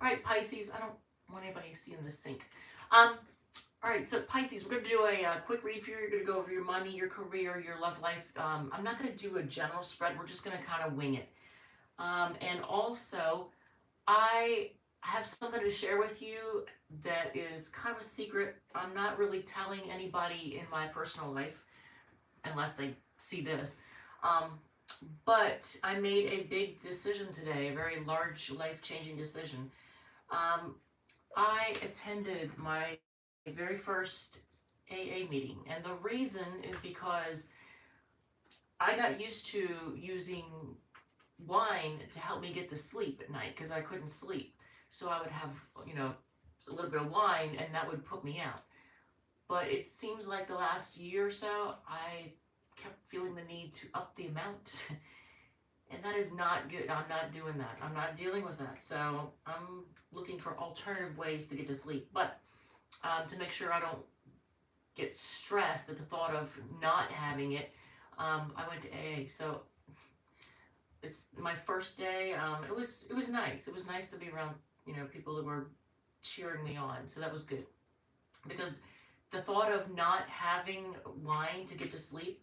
All right, Pisces, I don't want anybody seeing this sink. All right, so Pisces, we're going to do a quick read for you. You're going to go over your money, your career, your love life. I'm not going to do a general spread. We're just going to kind of wing it. And also, I have something to share with you that is kind of a secret. I'm not really telling anybody in my personal life unless they see this. But I made a big decision today, a very large life-changing decision. I attended my very first AA meeting, and the reason is because I got used to using wine to help me get to sleep at night because I couldn't sleep. So I would have, a little bit of wine and that would put me out. But it seems like the last year or so, I kept feeling the need to up the amount. And that is not good. I'm not doing that. I'm not dealing with that. So I'm looking for alternative ways to get to sleep. But to make sure I don't get stressed at the thought of not having it, I went to AA. So it's my first day. It was nice. It was nice to be around people that were cheering me on. So that was good because the thought of not having wine to get to sleep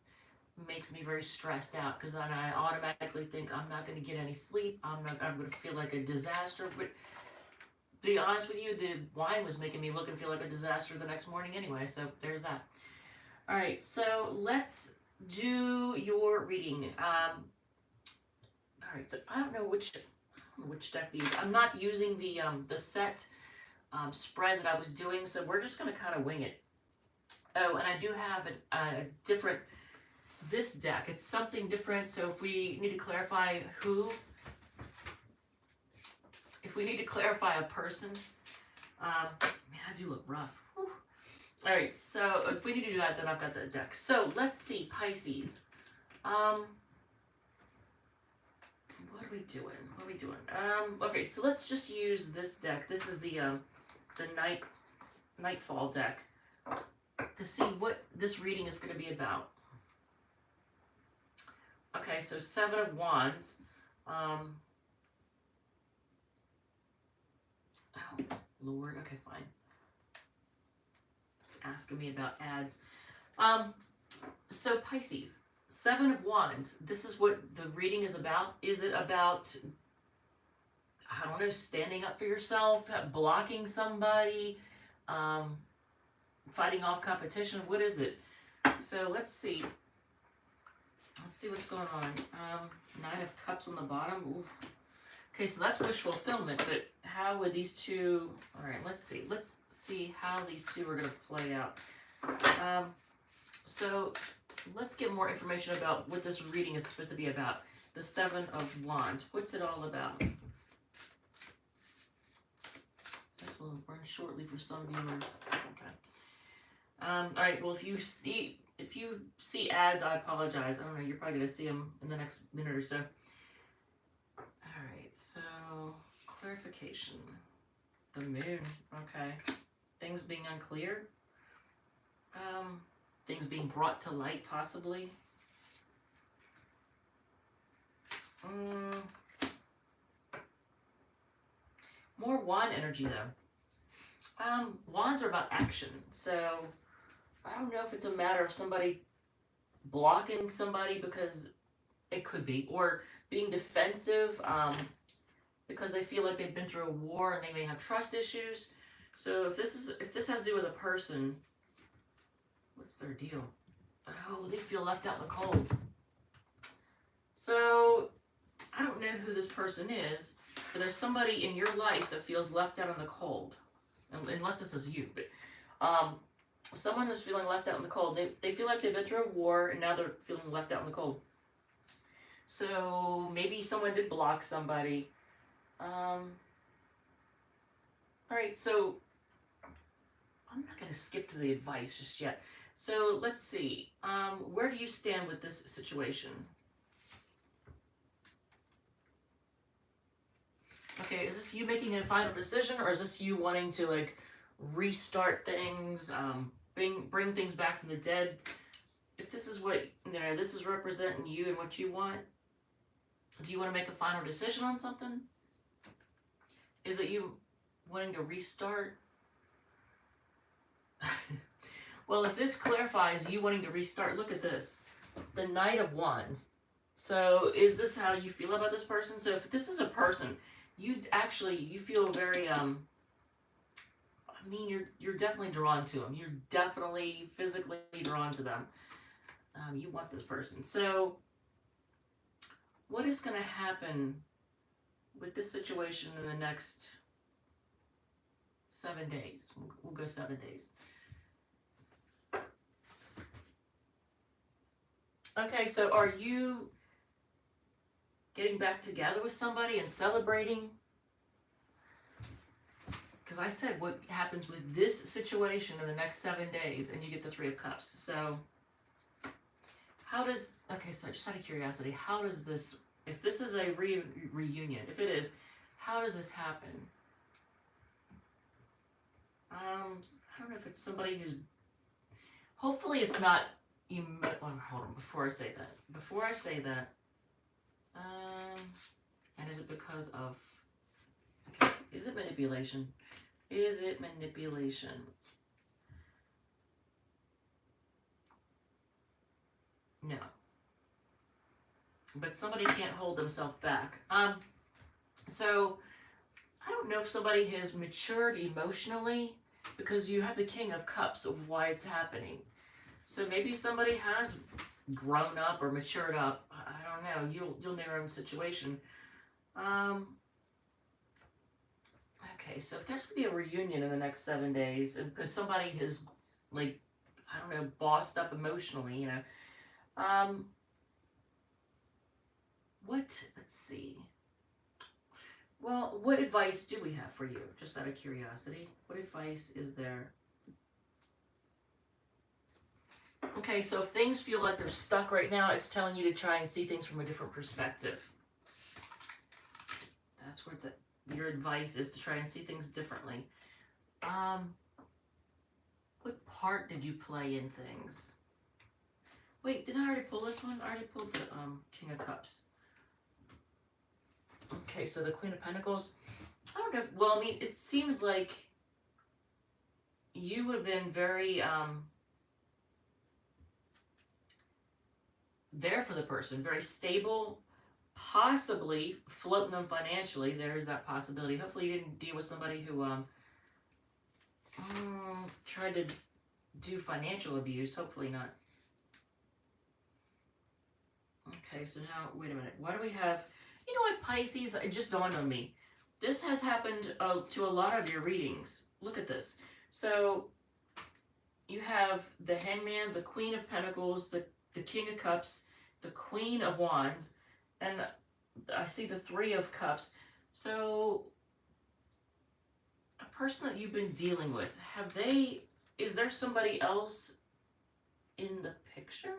makes me very stressed out because then I automatically think I'm not going to get any sleep. I'm going to feel like a disaster. But to be honest with you, the wine was making me look and feel like a disaster the next morning anyway. So there's that. All right, so let's do your reading. All right, so I don't know which deck to use. I'm not using the set spread that I was doing, so we're just going to kind of wing it. Oh, and I do have a different. This deck, it's something different, so if we need to clarify if we need to clarify a person, man, I do look rough. Whew. All right, so if we need to do that, then I've got that deck. So let's see, Pisces. What are we doing? Okay, so let's just use this deck. This is the Nightfall deck to see what this reading is going to be about. Okay, so 7 of Wands. Oh, Lord. Okay, fine. It's asking me about ads. So Pisces, 7 of Wands. This is what the reading is about. Is it about, I don't know, standing up for yourself, blocking somebody, fighting off competition? What is it? So let's see. Let's see what's going on. 9 of Cups on the bottom. Ooh. Okay, so that's wish fulfillment, but how would these two... All right, let's see. Let's see how these two are going to play out. So let's get more information about what this reading is supposed to be about. The 7 of Wands. What's it all about? This will run shortly for some viewers. Okay. All right, well, if you see ads, I apologize. I don't know, you're probably going to see them in the next minute or so. All right, so clarification. The moon, okay. Things being unclear. Things being brought to light, possibly. More wand energy, though. Wands are about action, so... I don't know if it's a matter of somebody blocking somebody because it could be, or being defensive because they feel like they've been through a war and they may have trust issues. So if this has to do with a person, what's their deal? Oh, they feel left out in the cold. So I don't know who this person is, but there's somebody in your life that feels left out in the cold, unless this is you. But someone who's feeling left out in the cold. They feel like they've been through a war and now they're feeling left out in the cold. So maybe someone did block somebody. All right, so I'm not going to skip to the advice just yet. So let's see. Where do you stand with this situation? Okay, is this you making a final decision, or is this you wanting to like restart things, bring things back from the dead? If this is what, this is representing you and what you want, do you want to make a final decision on something? Is it you wanting to restart. Well, if this clarifies you wanting to restart, look at this. The Knight of Wands. So is this how you feel about this person? So if this is a person, you feel very I mean, you're definitely drawn to them. You're definitely physically drawn to them. You want this person. So what is going to happen with this situation in the next 7 days? We'll go 7 days. Okay, so are you getting back together with somebody and celebrating? Because I said what happens with this situation in the next 7 days, and you get the Three of Cups. So how does, okay, so just out of curiosity, how does this, if this is a reunion, if it is, how does this happen? I don't know if it's somebody who's, hopefully it's not, hold on, before I say that, and is it because of, okay, is it manipulation? Is it manipulation? No. But somebody can't hold themselves back. So I don't know if somebody has matured emotionally, because you have the King of Cups of why it's happening. So maybe somebody has grown up or matured up. I don't know. You'll know your own situation. Okay, so if there's going to be a reunion in the next 7 days, because somebody has, like, I don't know, bossed up emotionally, you know. Let's see. Well, what advice do we have for you? Just out of curiosity. What advice is there? Okay, so if things feel like they're stuck right now, it's telling you to try and see things from a different perspective. That's where your advice is, to try and see things differently. What part did you play in things? Wait, didn't I already pull this one? I already pulled the King of Cups. Okay, so the Queen of Pentacles. I don't know. Well, I mean, it seems like you would have been very there for the person, very stable, possibly floating them financially. There's that possibility. Hopefully you didn't deal with somebody who tried to do financial abuse. Hopefully not. Okay, so now, wait a minute. Why do we have, you know what, Pisces, it just dawned on me. This has happened to a lot of your readings. Look at this. So you have the Hangman, the Queen of Pentacles, the King of Cups, the Queen of Wands, and I see the Three of Cups. So a person that you've been dealing with, is there somebody else in the picture?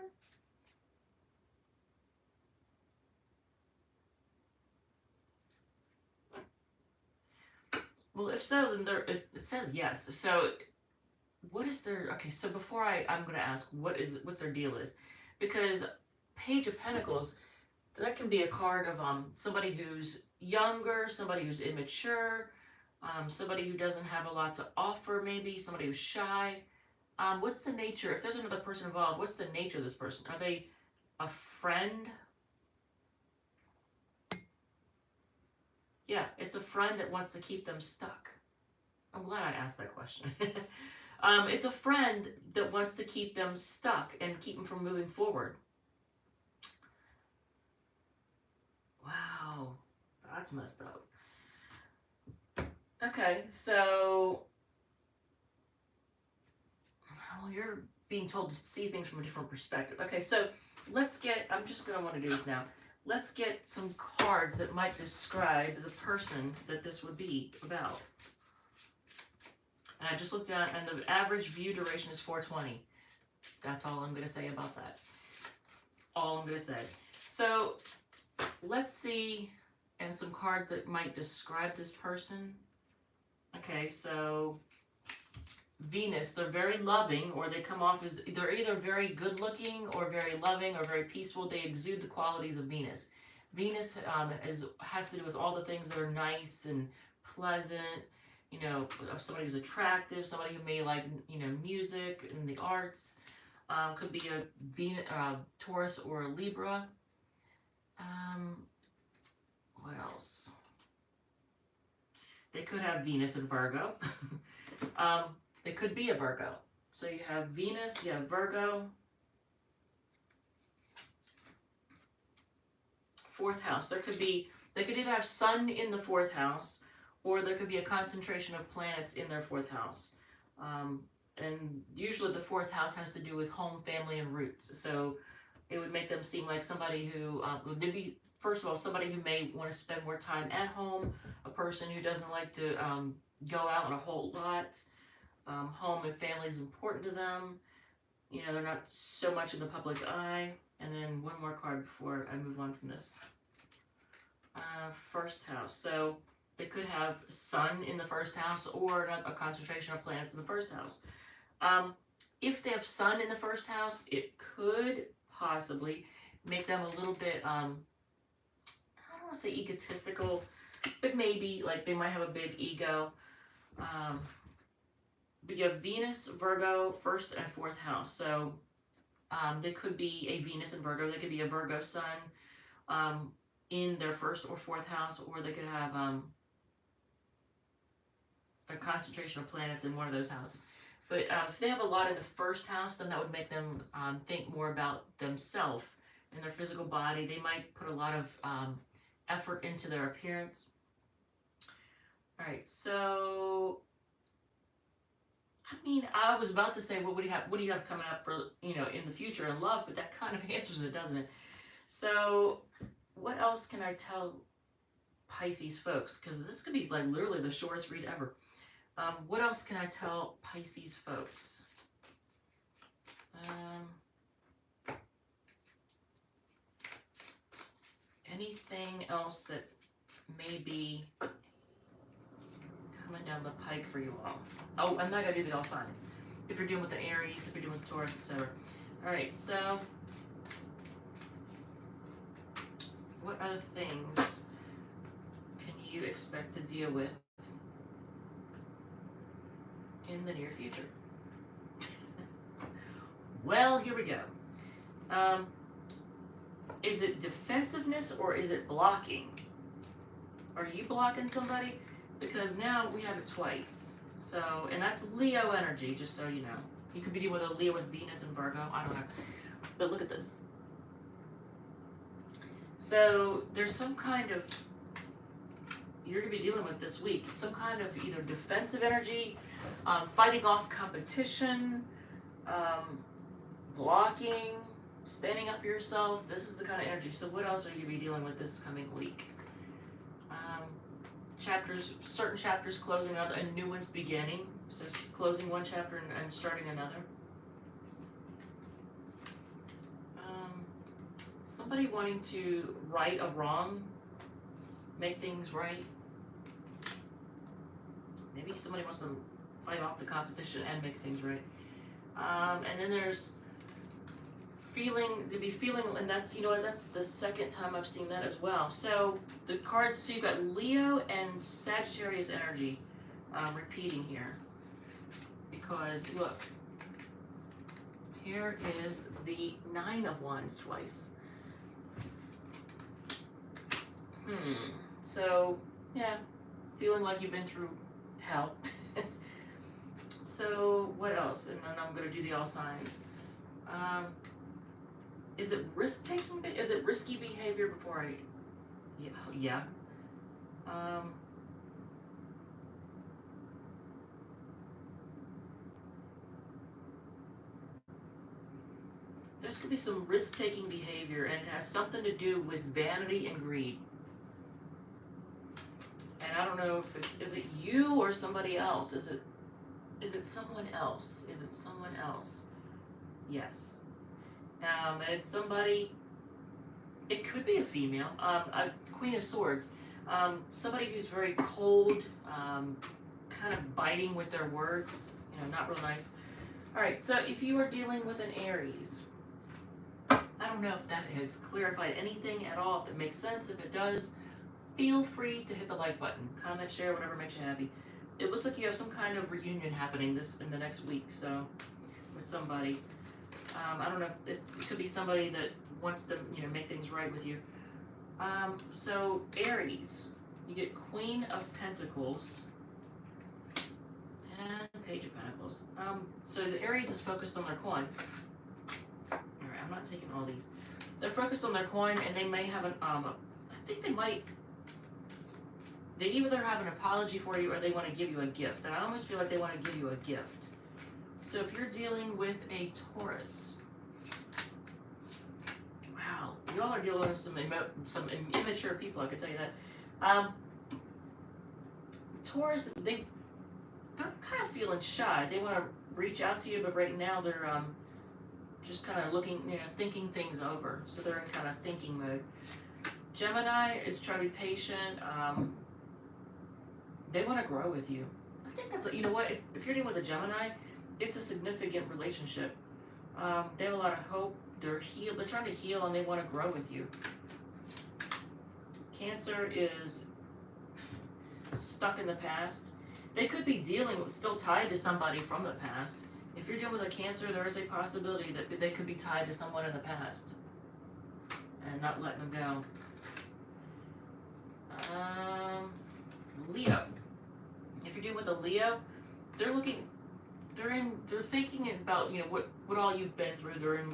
Well, if so, then it says yes. So what is their, okay, so before I'm going to ask what's their deal is, because Page of Pentacles, that can be a card of somebody who's younger, somebody who's immature, somebody who doesn't have a lot to offer, maybe somebody who's shy. What's the nature, if there's another person involved, what's the nature of this person? Are they a friend? Yeah, it's a friend that wants to keep them stuck. I'm glad I asked that question. It's a friend that wants to keep them stuck and keep them from moving forward. Wow, that's messed up. Okay, so, well, you're being told to see things from a different perspective. Okay, so I'm just going to want to do this now. Let's get some cards that might describe the person that this would be about. And I just looked down, and the average view duration is 420. That's all I'm going to say about that. All I'm going to say. So let's see, and some cards that might describe this person. Okay, so Venus, they're very loving, or they come off as, they're either very good looking or very loving or very peaceful. They exude the qualities of Venus. Venus has to do with all the things that are nice and pleasant. you know, somebody who's attractive, somebody who may like, you know, music and the arts. Could be a Taurus or a Libra. Um, what else? They could have Venus in Virgo. um, they could be a Virgo. So you have Venus, you have Virgo. Fourth house. They could either have Sun in the fourth house, or there could be a concentration of planets in their fourth house. And usually the fourth house has to do with home, family, and roots. So it would make them seem like somebody who they'd be, first of all, somebody who may want to spend more time at home, a person who doesn't like to go out a whole lot. Home and family is important to them. You know, they're not so much in the public eye. And then one more card before I move on from this. First house. So they could have Sun in the first house or a concentration of planets in the first house. If they have Sun in the first house, it could possibly make them a little bit, I don't want to say egotistical, but maybe like they might have a big ego. But you have Venus, Virgo, first and fourth house. So there could be a Venus in Virgo. There could be a Virgo Sun in their first or fourth house, or they could have a concentration of planets in one of those houses. But if they have a lot in the first house, then that would make them think more about themselves and their physical body. They might put a lot of effort into their appearance. All right, so I mean, I was about to say, well, what do you have coming up for, you know, in the future in love? But that kind of answers it, doesn't it? So what else can I tell Pisces folks? Because this could be like literally the shortest read ever. What else can I tell Pisces folks? Anything else that may be coming down the pike for you all? Oh, I'm not going to do the all signs. If you're dealing with the Aries, if you're dealing with the Taurus, etc. All right, so what other things can you expect to deal with in the near future? Well, here we go. Is it defensiveness or is it blocking? Are you blocking somebody? Because now we have it twice. So, and that's Leo energy, just so you know. You could be dealing with a Leo with Venus and Virgo. I don't know. But look at this. So there's some kind of, you're going to be dealing with this week, some kind of either defensive energy, fighting off competition, blocking, standing up for yourself. This is the kind of energy. So what else are you going to be dealing with this coming week? Certain chapters closing out, and new ones beginning. So closing one chapter and starting another. Somebody wanting to right a wrong, make things right. Maybe somebody wants to fight off the competition and make things right. And then there's feeling, and that's, you know, that's the second time I've seen that as well. So the cards, so you've got Leo and Sagittarius energy repeating here. Because look, here is the Nine of Wands twice. So, yeah, feeling like you've been through hell. So, what else? And then I'm going to do the all signs. Is it risk-taking? Is it risky behavior before I... Yeah. There's going to be some risk-taking behavior, and it has something to do with vanity and greed. And I don't know if is it you or somebody else? Is it someone else? Is it someone else? Yes. And it's somebody, it could be a female, a Queen of Swords, somebody who's very cold, kind of biting with their words, you know, not real nice. All right, so if you are dealing with an Aries, I don't know if that has clarified anything at all, if it makes sense. If it does, feel free to hit the like button, comment, share, whatever makes you happy. it looks like you have some kind of reunion happening in the next week, so with somebody. I don't know if it could be somebody that wants to, you know, make things right with you. So Aries, you get Queen of Pentacles and Page of Pentacles. So the Aries is focused on their coin. Alright, I'm not taking all these. They're focused on their coin, and they may have I think they either have an apology for you or they want to give you a gift. And I almost feel like they want to give you a gift. So if you're dealing with a Taurus, wow, y'all are dealing with some immature people, I can tell you that. Taurus, they're kind of feeling shy. They want to reach out to you, but right now they're just kind of looking, you know, thinking things over. So they're in kind of thinking mode. Gemini is trying to be patient. They want to grow with you. I think that's, you know what, if you're dealing with a Gemini, it's a significant relationship. They have a lot of hope. They're trying to heal, and they want to grow with you. Cancer is stuck in the past. They could be still tied to somebody from the past. If you're dealing with a Cancer, there is a possibility that they could be tied to someone in the past and not letting them go. Leo. If you're dealing with a Leo, they're thinking about, you know, what all you've been through. They're in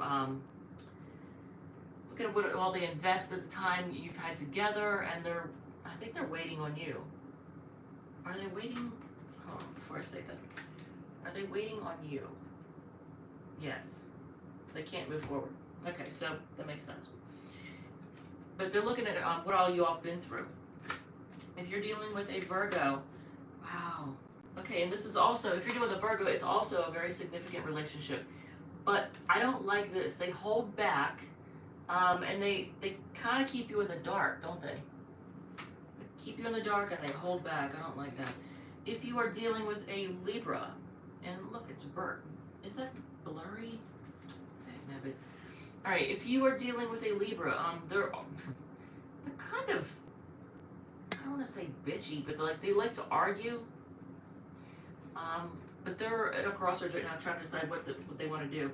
looking at what all they invest at the time you've had together, and I think they're waiting on you. Are they waiting? Hold on, before I say that. Are they waiting on you? Yes. They can't move forward. Okay, so that makes sense. But they're looking at what all you all have been through. If you're dealing with a Virgo, wow. Okay, and this is also, if you're dealing with a Virgo, it's also a very significant relationship. But I don't like this. They hold back, and they kind of keep you in the dark, don't they? They keep you in the dark and they hold back. I don't like that. If you are dealing with a Libra, and look, it's Bert. Is that blurry? All right, if you are dealing with a Libra, they're kind of, I don't want to say bitchy, but they like to argue. But they're at a crossroads right now trying to decide what they want to do.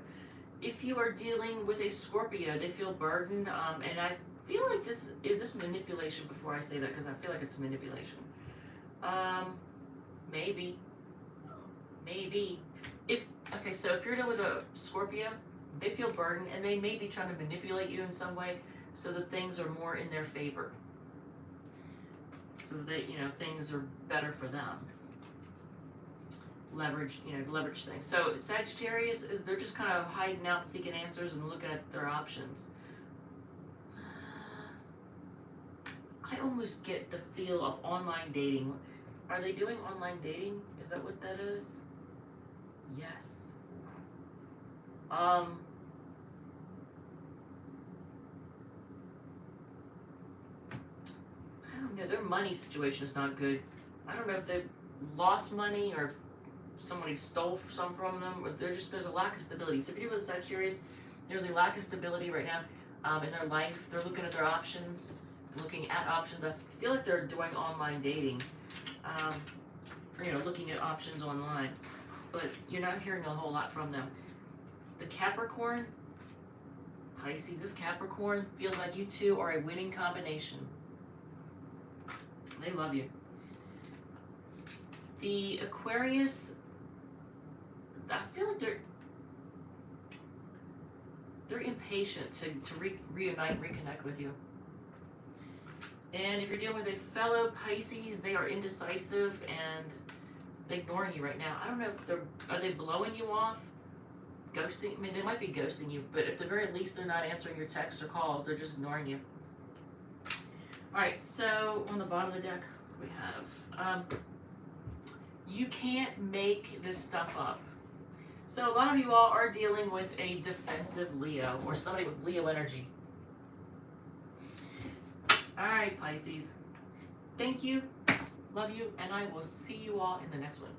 If you are dealing with a Scorpio, they feel burdened, and I feel like this manipulation before I say that, because I feel like it's manipulation. Maybe. Okay, so if you're dealing with a Scorpio, they feel burdened, and they may be trying to manipulate you in some way so that things are more in their favor. So that, you know, things are better for them. Leverage things. So Sagittarius they're just kind of hiding out, seeking answers, and looking at their options. I almost get the feel of online dating. Are they doing online dating? Is that what that is? Yes. I don't know. Their money situation is not good. I don't know if they lost money or if somebody stole some from them. There's a lack of stability. So if you're with Sagittarius, there's a lack of stability right now in their life. They're looking at their options, looking at options. I feel like they're doing online dating, or looking at options online. But you're not hearing a whole lot from them. The Capricorn, Pisces, this Capricorn feels like you two are a winning combination. They love you. The Aquarius, I feel like they're impatient to reunite, reconnect with you. And if you're dealing with a fellow Pisces, they are indecisive and they're ignoring you right now. I don't know if are they blowing you off? Ghosting? I mean, they might be ghosting you, but at the very least, they're not answering your texts or calls. They're just ignoring you. All right, so on the bottom of the deck, we have, you can't make this stuff up. So a lot of you all are dealing with a defensive Leo or somebody with Leo energy. All right, Pisces. Thank you, love you, and I will see you all in the next one.